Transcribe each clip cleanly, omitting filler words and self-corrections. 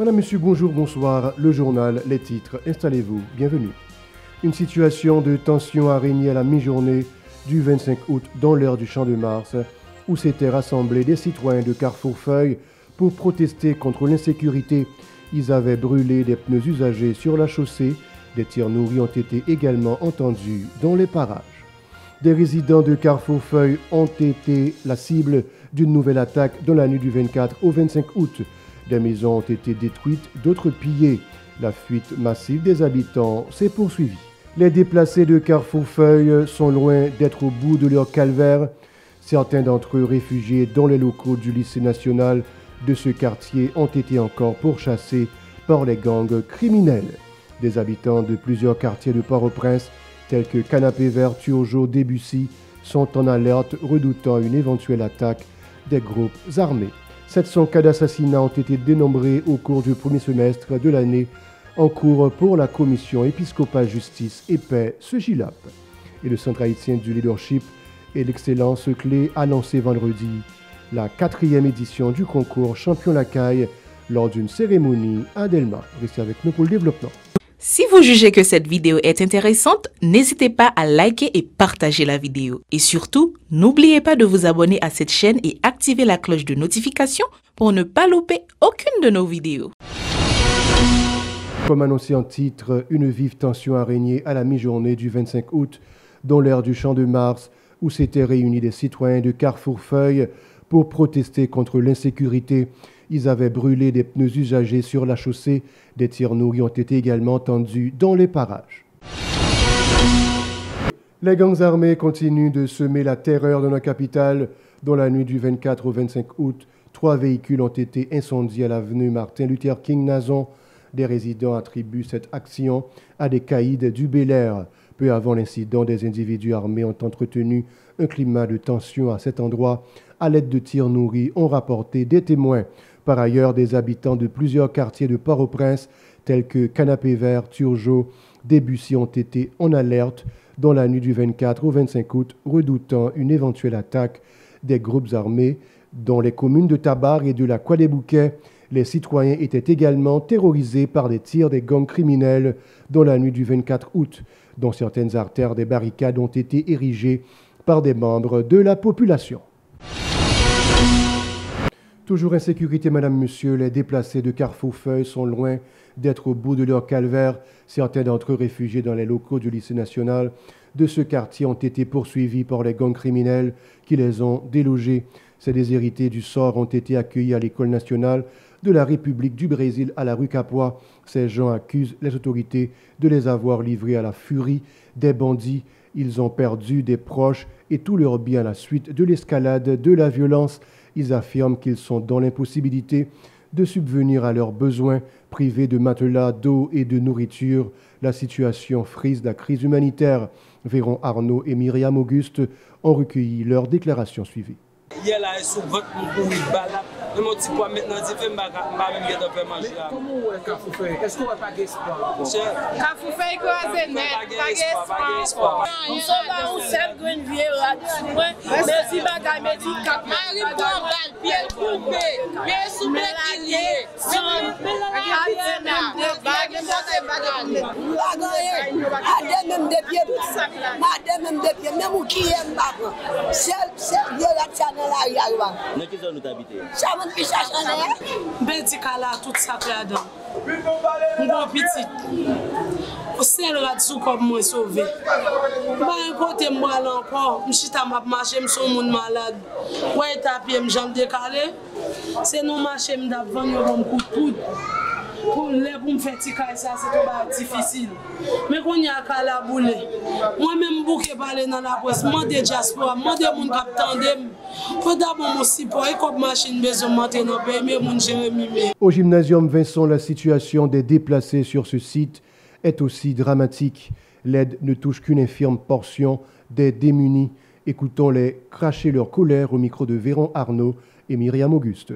Madame, Monsieur, bonjour, bonsoir. Le journal, les titres, installez-vous, bienvenue. Une situation de tension a régné à la mi-journée du 25 août dans l'heure du Champ de Mars, où s'étaient rassemblés des citoyens de Carrefour-Feuille pour protester contre l'insécurité. Ils avaient brûlé des pneus usagés sur la chaussée. Des tirs nourris ont été également entendus dans les parages. Des résidents de Carrefour-Feuille ont été la cible d'une nouvelle attaque dans la nuit du 24 au 25 août. Des maisons ont été détruites, d'autres pillées. La fuite massive des habitants s'est poursuivie. Les déplacés de Carrefour-Feuille sont loin d'être au bout de leur calvaire. Certains d'entre eux réfugiés dans les locaux du lycée national de ce quartier ont été encore pourchassés par les gangs criminels. Des habitants de plusieurs quartiers de Port-au-Prince, tels que Canapé Vert, Turgeau, Debussy, sont en alerte redoutant une éventuelle attaque des groupes armés. 700 cas d'assassinat ont été dénombrés au cours du premier semestre de l'année en cours pour la Commission épiscopale justice et paix, ce GILAP. Et le Centre haïtien du leadership et l'excellence clé a lancé vendredi la 4e édition du concours Champion Lacaille lors d'une cérémonie à Delma. Restez avec nous pour le développement. Si vous jugez que cette vidéo est intéressante, n'hésitez pas à liker et partager la vidéo. Et surtout, n'oubliez pas de vous abonner à cette chaîne et activer la cloche de notification pour ne pas louper aucune de nos vidéos. Comme annoncé en titre, une vive tension a régné à la mi-journée du 25 août dans l'aire du Champ de Mars où s'étaient réunis des citoyens de Carrefour-Feuille pour protester contre l'insécurité. Ils avaient brûlé des pneus usagés sur la chaussée. Des tirs nourris ont été également entendus dans les parages. Les gangs armés continuent de semer la terreur dans la capitale. Dans la nuit du 24 au 25 août, 3 véhicules ont été incendiés à l'avenue Martin Luther King Nazon. Des résidents attribuent cette action à des caïds du Bel-Air. Peu avant l'incident, des individus armés ont entretenu un climat de tension à cet endroit. À l'aide de tirs nourris, ont rapporté des témoins. Par ailleurs, des habitants de plusieurs quartiers de Port-au-Prince, tels que Canapé Vert, Turgeau, Debussy, ont été en alerte dans la nuit du 24 au 25 août, redoutant une éventuelle attaque des groupes armés. Dans les communes de Tabar et de la Croix-des-Bouquets, les citoyens étaient également terrorisés par des tirs des gangs criminels dans la nuit du 24 août. Dans certaines artères, des barricades ont été érigées par des membres de la population. Toujours insécurité, madame, monsieur, les déplacés de Carrefour-Feuille sont loin d'être au bout de leur calvaire. Certains d'entre eux réfugiés dans les locaux du lycée national de ce quartier ont été poursuivis par les gangs criminels qui les ont délogés. Ces déshérités du sort ont été accueillis à l'école nationale de la République du Brésil à la rue Capois. Ces gens accusent les autorités de les avoir livrés à la furie des bandits. Ils ont perdu des proches et tous leurs biens à la suite de l'escalade de la violence. Ils affirment qu'ils sont dans l'impossibilité de subvenir à leurs besoins, privés de matelas, d'eau et de nourriture. La situation frise la crise humanitaire. Véron Arnaud et Myriam Auguste ont recueilli leurs déclarations suivies. Hier là, sous votre pour mon petit poids maintenant, j'ai fait ma même guette de manger. Comment est Carrefour-Feuille? Est-ce qu'on va pas d'espoir? Carrefour-Feuille croisé net, pas d'espoir. Nous sommes là où c'est green vieux là-dessus. Merci bagay médic cap. Marie Bombal, pied coupé, pied soumet qui lié. Même des pieds, même des pieds, même où qui aime pas. C'est Dieu la tienne là, il y a. Dans quelle zone vous habitez? Ça m'a fait chercher. Bentikala tout ça là-dedans. Mon petit. Au seul là-dessous comme moi sauvé. Bah un côté moi là encore, m'chita m'a marcher, m'son monde malade. Ouais tapé m'jambe décalé. C'est nous marcher m'd'a vendre un coup de poudre. Pour me faire tirer ça, c'est difficile. Mais quand il y a qu'à la boule, moi-même, je parler dans la presse, je suis diaspora, je suis mon capitaine. Faut d'abord mon support et comme machine besoin de monter dans le pays, mais mon Jérémy. Au gymnasium Vincent, la situation des déplacés sur ce site est aussi dramatique. L'aide ne touche qu'une infime portion des démunis. Écoutons-les cracher leur colère au micro de Véron Arnaud et Myriam Auguste.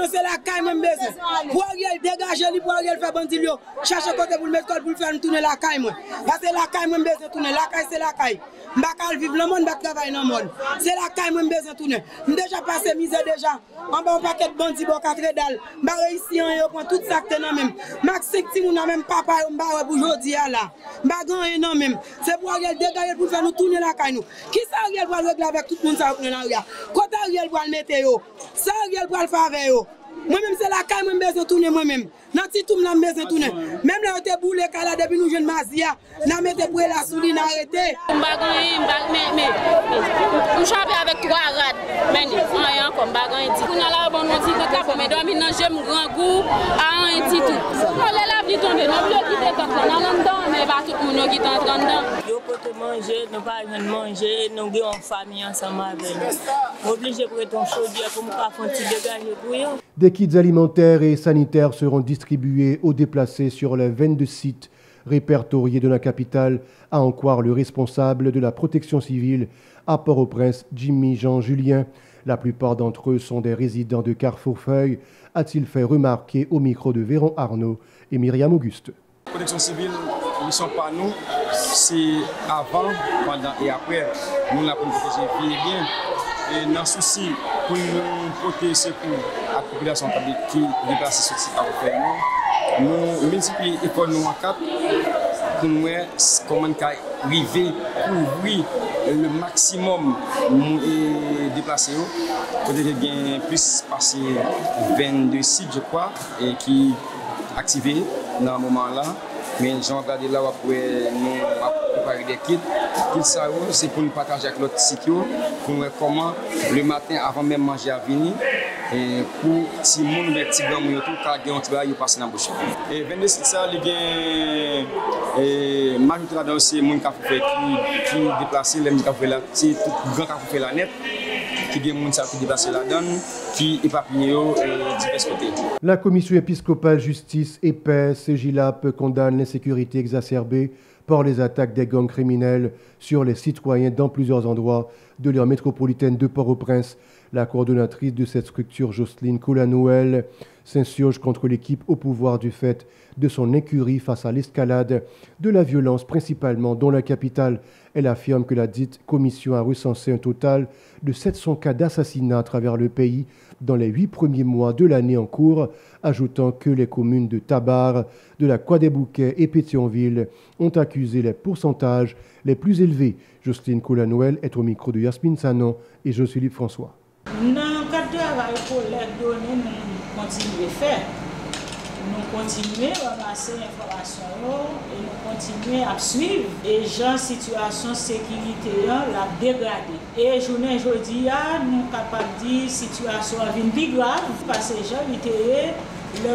C'est la caille même besoin. Pour Ariel dégager, pour Ariel faire bandit, chercher côté pour le mettre pour le faire tourner la caille. Parce que la caille, moi, je besoin tourner. La caille, c'est la caille. Je ne vivre le monde, je ne travailler dans le monde. C'est la caille, moi, je besoin tourner. Je déjà passé misère déjà. En bas, un paquet de bandits, bon, 4 dalles. Je réussi à prendre tout ça que dans même. Maxime, si on a même papa, on va pour aujourd'hui là. Je ne non même. C'est pour Ariel dégager pour faire nous tourner la caille. Qui ça Ariel va régler avec tout le monde ça dans l'arrière? Quand Ariel va le mettre, ça Ariel va le faire avec eux. Moi-même, c'est la caille, moi, je tourner moi-même. Dans petit tout, je besoin tourner. Même là, on était boulé, là, depuis nous jeunes Mazia, on mettait pour la souris, on arrêté. Mais, on chope avec 3 rats. Mais, on a encore bagan dit. On a là, bon, on dit que mais dormir dans j'aime grand goût, à un petit tout. On les lave, ils tombent, on bloque, ils étaient en dedans, mais pas tout le monde qui est en dedans. Nous pouvons manger, nous pas manger, nous avons une famille ensemble avec nous. Obligé pour être chaudière pour nous faire un petit dégager pour eux. Des kits alimentaires et sanitaires seront distribués aux déplacés sur les 22 sites répertoriés de la capitale, à en croire le responsable de la protection civile à Port-au-Prince, Jimmy Jean Julien. La plupart d'entre eux sont des résidents de Carrefourfeuille, a-t-il fait remarquer au micro de Véron Arnaud et Myriam Auguste. La protection civile, ils ne sont pas nous, c'est avant, pendant et après. Nous, la protection civile est bien. Et dans ce souci, pour nous porter secours à la population qui déplace sur ce site à faire, nous multiplions l'école nous en 4 pour nous voir comment nous arriver pour ouvrir le maximum de déplacer. Peut-être qu'il y a plus passé 22 sites, je crois, et qui activés dans ce moment-là. Mais j'en regarde là où nous préparer des kits. C'est pour nous partager avec l'autre site, pour voir comment le matin, avant même manger à venir, et pour si les gens les petits grands ils passent dans la bouche. Et 22 sites, il y a majorité là-dedans aussi, les gens qui déplacent, les gens qui fait la c'est tout grand qui fait la net. La commission épiscopale justice et paix, CEGILAP, condamne l'insécurité exacerbée par les attaques des gangs criminels sur les citoyens dans plusieurs endroits de l'aire métropolitaine de Port-au-Prince. La coordonnatrice de cette structure, Jocelyne Coula-Noël, s'insurge contre l'équipe au pouvoir du fait de son incurie face à l'escalade de la violence, principalement dans la capitale. Elle affirme que la dite commission a recensé un total de 700 cas d'assassinat à travers le pays dans les 8 premiers mois de l'année en cours, ajoutant que les communes de Tabar, de la Croix-des-Bouquets et Pétionville ont accusé les pourcentages les plus élevés. Jocelyne Coula-Noël est au micro de Yasmine Sanon et Josué François. Dans le cadre de travail collecte données, nous continuons à faire. Nous continuons à ramasser l'information et nous continuons à suivre. Et gens situation de sécurité la dégradée. Et journée aujourd'hui, nous sommes capables de dire que la situation est plus grave parce que les gens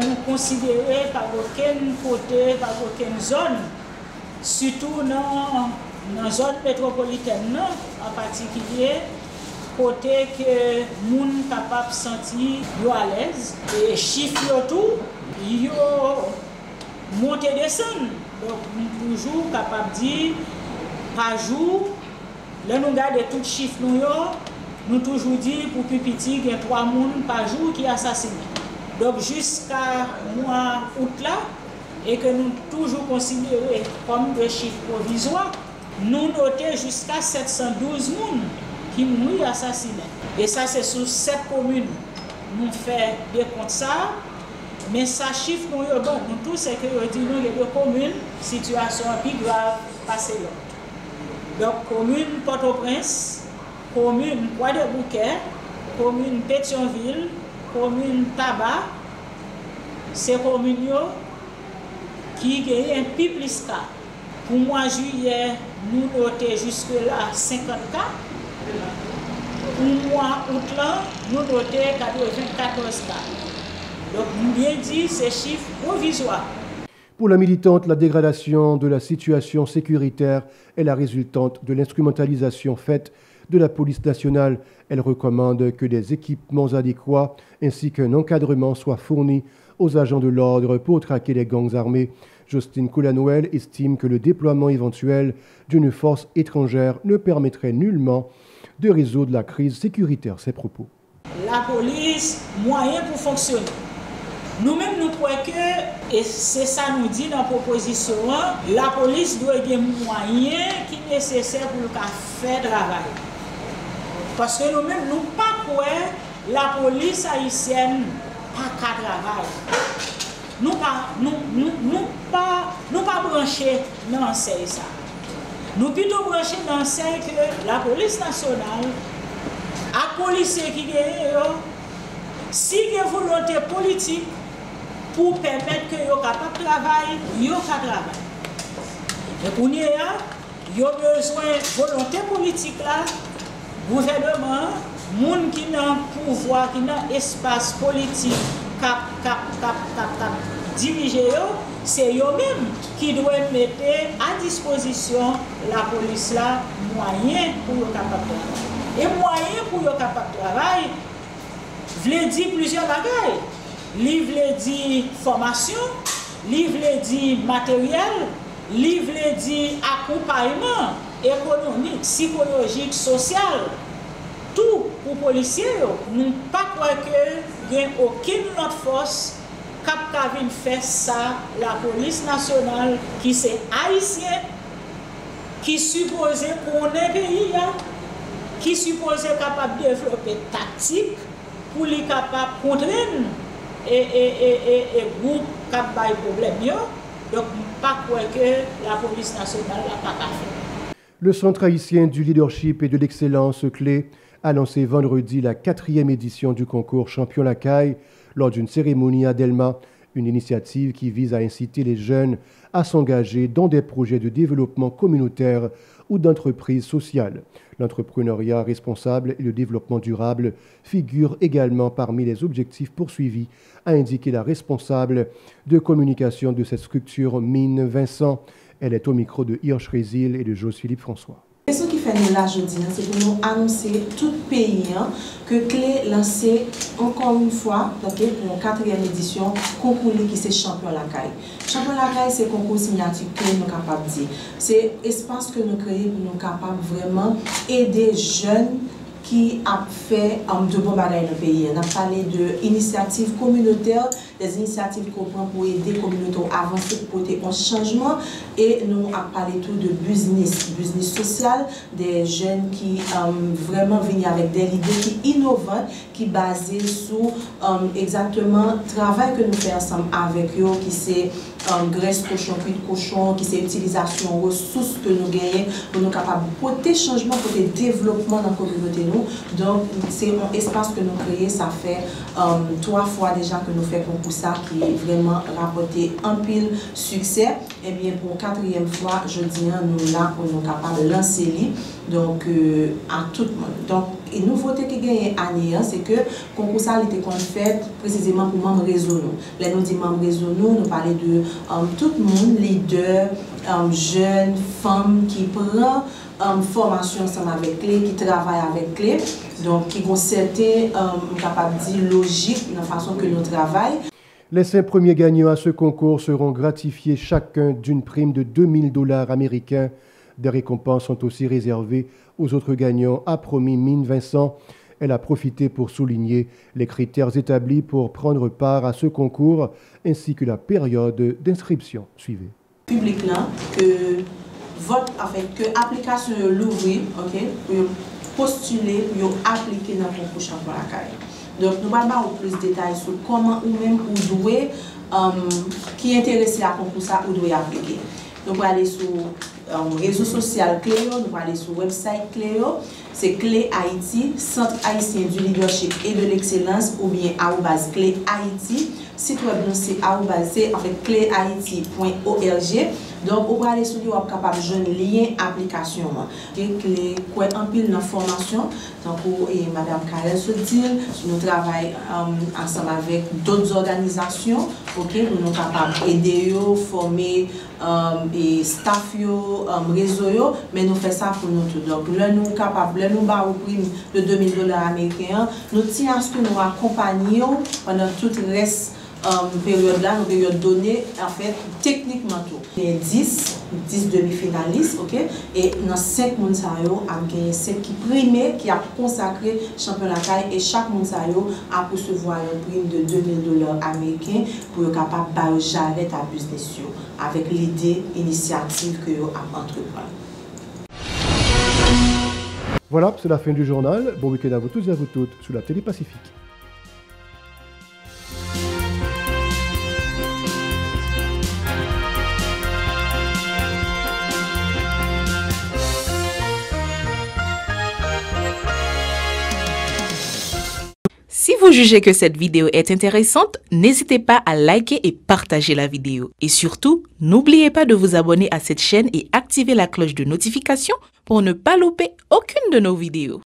nous considérés par aucun côté, par aucune zone, surtout dans la zone métropolitaine en particulier. Côté que les gens sont capables de se sentir à l'aise. Et les chiffres tout, ils montent et descendent. Donc, nous sommes toujours capables de dire, par jour, là nous regardons tous les chiffres, nous toujours dit pour plus petit, il y a 3 personnes par jour qui sont assassinés. Donc, jusqu'à mois août là, et que nous toujours considérés comme des chiffres provisoires, nous notons jusqu'à 712 personnes qui nous assassinés. Et ça, c'est sur 7 communes. Nous faisons des comptes ça, mais ça chiffre nous bon. Nous tous, c'est que nous disons que les communes, situation plus grave, passée là. Donc, commune Port-au-Prince, commune Croix-des-Bouquets, commune Pétionville, commune Tabar, c'est communes qui gagnent un peu plus cas. Pour mois juillet, nous notons jusque-là 50 cas. Pour mois août là, nous notons 94 cas. Donc, nous bien dit, ces chiffres provisoires. Pour la militante, la dégradation de la situation sécuritaire est la résultante de l'instrumentalisation faite de la police nationale. Elle recommande que des équipements adéquats ainsi qu'un encadrement soient fournis aux agents de l'ordre pour traquer les gangs armés. Jocelyne Coula-Noël estime que le déploiement éventuel d'une force étrangère ne permettrait nullement de résoudre la crise sécuritaire. Ses propos. La police, moyen pour fonctionner. Nous-mêmes, nous croyons que, et c'est ça nous dit dans la proposition, la police doit avoir des moyens qui sont nécessaires pour faire le travail. Parce que nous-mêmes, nous ne croyons pas la police haïtienne pas qu'à travail. Nous pas branchés dans ça. Nous plutôt branchés dans ça que la police nationale, à policiers qui gagnent, si il y a une volonté politique pour permettre que vous soyez capable de travailler, vous pouvez travailler. Et pour nous, il y a besoin de volonté politique là, gouvernement, les gens qui ont le pouvoir, qui ont l'espace politique, qui dirigent, c'est eux-mêmes qui doivent mettre à disposition la police là moyens pour être capable de travailler. Et moyens pour être capable de travailler, veut dire plusieurs bagages. Livre veut dire formation, livre veut dire matériel, livre veut dire accompagnement économique, psychologique, social. Tout pour les policiers, nous ne pas croire qu'il n'y a aucune autre force qui vient faire ça, la police nationale, qui c'est haïtien, qui supposé connaître le pays, qui supposé capable de développer tactique pour les capables de contraindre et groupe qui a des problèmes. Donc, pas croire que la police nationale n'a pas fait. Le Centre haïtien du leadership et de l'excellence clé a lancé vendredi la 4e édition du concours Champion Lacaille lors d'une cérémonie à Delma, une initiative qui vise à inciter les jeunes à s'engager dans des projets de développement communautaire ou d'entreprise sociale. L'entrepreneuriat responsable et le développement durable figurent également parmi les objectifs poursuivis, a indiqué la responsable de communication de cette structure, Mine Vincent. Elle est au micro de Hirsch Résil et de José-Philippe François. Et ce qui fait nous là aujourd'hui, c'est pour nous annoncer tout pays que Clé lancé encore une fois pour une 4e édition concours qui c'est Champion Lacaille. Champion Lacaille, c'est concours signature que nous sommes capables de dire. C'est espace que nous créons pour nous capables vraiment aider jeunes qui a fait de bons bagages dans le pays. On a parlé d'initiatives communautaires, des initiatives qu'on prend pour aider les communautés à avancer, pour porter un changement. Et nous avons parlé tout de business social, des jeunes qui vraiment viennent avec des idées qui innovantes, qui basées sur exactement le travail que nous faisons ensemble avec eux, qui c'est graisse cochon, cuit de cochon, qui c'est utilisation ressources que nous gagnons pour nous capables de porter changement, pour le développement dans la communauté. Donc, c'est un espace que nous créons, ça fait 3 fois déjà que nous faisons pour ça, qui est vraiment rapporté un pile succès. Et bien, pour 4e fois, je dis, nous là pour nous capables de lancer donc à tout le monde. Donc, et nouveauté qui gagne année, c'est que le concours ça a été fait précisément pour membres réseau. Là, nous disons membres réseau, nous parlons de tout le monde, leader, jeunes, femmes qui prennent formation ensemble avec Clé, qui travaillent avec Clé, donc qui ont certaines capacités logiques dans la façon que nous travaillons. Les 5 premiers gagnants à ce concours seront gratifiés chacun d'une prime de $2000 américains. Des récompenses sont aussi réservées aux autres gagnants, a promis Mine Vincent. Elle a profité pour souligner les critères établis pour prendre part à ce concours, ainsi que la période d'inscription. Suivez. Public là, que vote, que application l'ouvrir, pour postuler, pour appliquer dans le concours Champion Lacaille. Donc nous allons avoir plus de détails sur comment ou même vous devez, qui est intéressé à concours ça, vous devez appliquer. Nous allons aller sur réseau social Cléo, nous allons aller sur le website Cléo, c'est Clé Haïti, Centre haïtien du leadership et de l'excellence, ou bien @Clé Haïti. Site web c'est cléhaïti.org. Donc, vous allez sur le web capable de joindre lien application. Clé quoi en pile dans formation. Donc, Madame Karel se dit, nous travaillons ensemble avec d'autres organisations, pour nous capables d'aider, former et staff, réseau, mais nous faisons ça pour nous tous. Donc, là, nous sommes capables, là, nous avons prime de $2000 américains. Nous tenons à ce que nous accompagnions pendant tout le reste période là, une période donnée, en fait, techniquement tout. Il y a 10 demi-finalistes, ok? Et dans 5 moun sa yo, a gagné 5 qui primé, qui a consacré champion la caille, et chaque moun sa yo a recevoir une prime de $2000 américains pour être capable de jarret à business yo, avec l'idée initiative que yo a entrepris. Voilà, c'est la fin du journal. Bon week-end à vous tous et à vous toutes sur la Télé Pacifique. Si vous jugez que cette vidéo est intéressante, n'hésitez pas à liker et partager la vidéo. Et surtout, n'oubliez pas de vous abonner à cette chaîne et activer la cloche de notification pour ne pas louper aucune de nos vidéos.